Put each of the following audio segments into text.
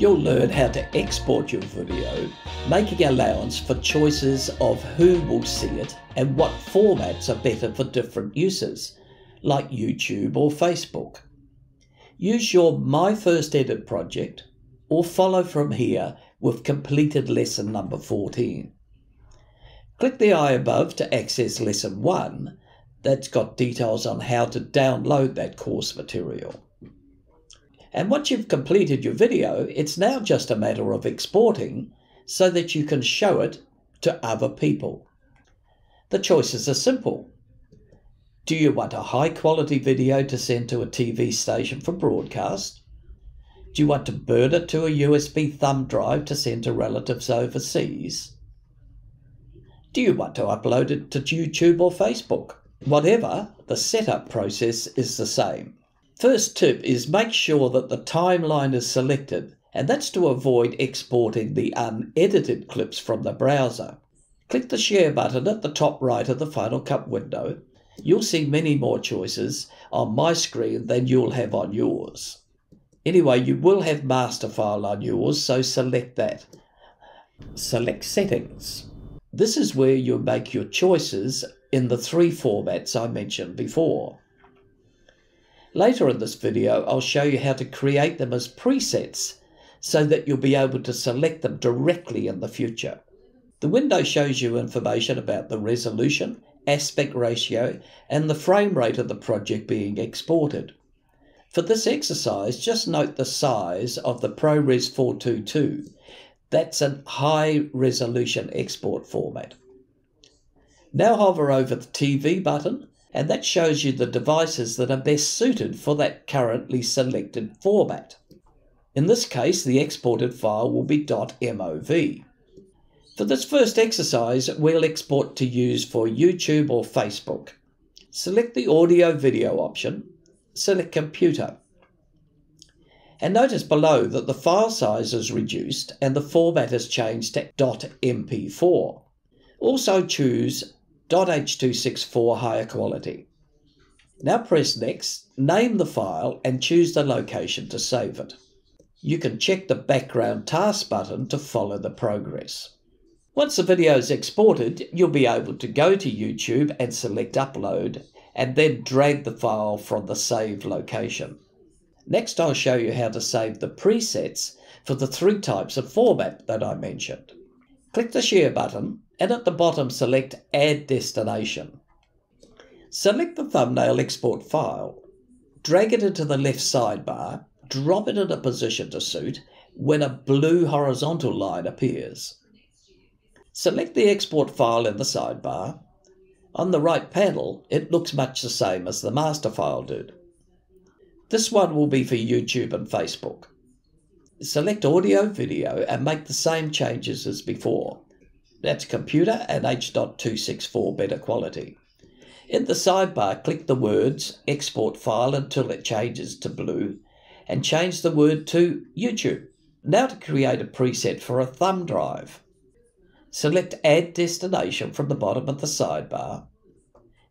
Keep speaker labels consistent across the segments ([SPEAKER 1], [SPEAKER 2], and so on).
[SPEAKER 1] You'll learn how to export your video, making allowance for choices of who will see it and what formats are better for different uses, like YouTube or Facebook. Use your My First Edit project or follow from here with completed lesson number 14. Click the eye above to access lesson 1 that's got details on how to download that course material. And once you've completed your video, it's now just a matter of exporting so that you can show it to other people. The choices are simple. Do you want a high quality video to send to a TV station for broadcast? Do you want to burn it to a USB thumb drive to send to relatives overseas? Do you want to upload it to YouTube or Facebook? Whatever, the setup process is the same. First tip is make sure that the timeline is selected, and that's to avoid exporting the unedited clips from the browser. Click the share button at the top right of the Final Cut window. You'll see many more choices on my screen than you'll have on yours. Anyway, you will have master file on yours, so select that. Select settings. This is where you'll make your choices in the 3 formats I mentioned before. Later in this video, I'll show you how to create them as presets so that you'll be able to select them directly in the future. The window shows you information about the resolution, aspect ratio, and the frame rate of the project being exported. For this exercise, just note the size of the ProRes 422. That's a high resolution export format. Now hover over the TV button, and that shows you the devices that are best suited for that currently selected format. In this case, the exported file will be .mov. For this first exercise, we'll export to use for YouTube or Facebook. Select the audio video option, select computer. And notice below that the file size is reduced and the format is changed to .mp4. Also choose .h.264 higher quality. Now press next, name the file and choose the location to save it. You can check the background task button to follow the progress. Once the video is exported, you'll be able to go to YouTube and select upload and then drag the file from the saved location. Next, I'll show you how to save the presets for the 3 types of format that I mentioned. Click the share button and at the bottom select Add Destination. Select the thumbnail export file, drag it into the left sidebar, drop it in a position to suit when a blue horizontal line appears. Select the export file in the sidebar. On the right panel, it looks much the same as the master file did. This one will be for YouTube and Facebook. Select audio video and make the same changes as before. That's computer and H.264 better quality. In the sidebar, click the words export file until it changes to blue and change the word to YouTube. Now to create a preset for a thumb drive. Select Add Destination from the bottom of the sidebar.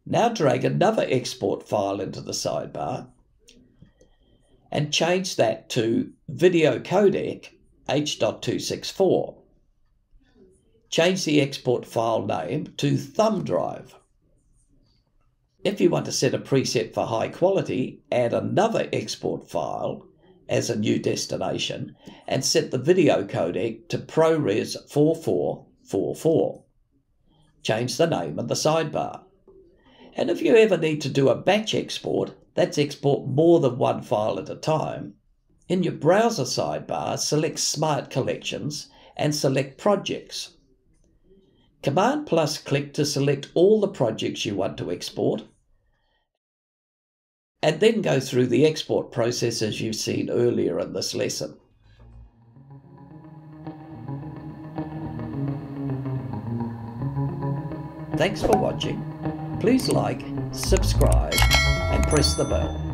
[SPEAKER 1] Now drag another export file into the sidebar and change that to Video Codec H.264. Change the export file name to Thumb Drive. If you want to set a preset for high quality, add another export file as a new destination and set the video codec to ProRes 4444. Change the name in the sidebar. And if you ever need to do a batch export, that's export more than one file at a time, in your browser sidebar, select Smart Collections and select Projects. Command plus click to select all the projects you want to export, and then go through the export process as you've seen earlier in this lesson. Thanks for watching. Please like, subscribe, and press the bell.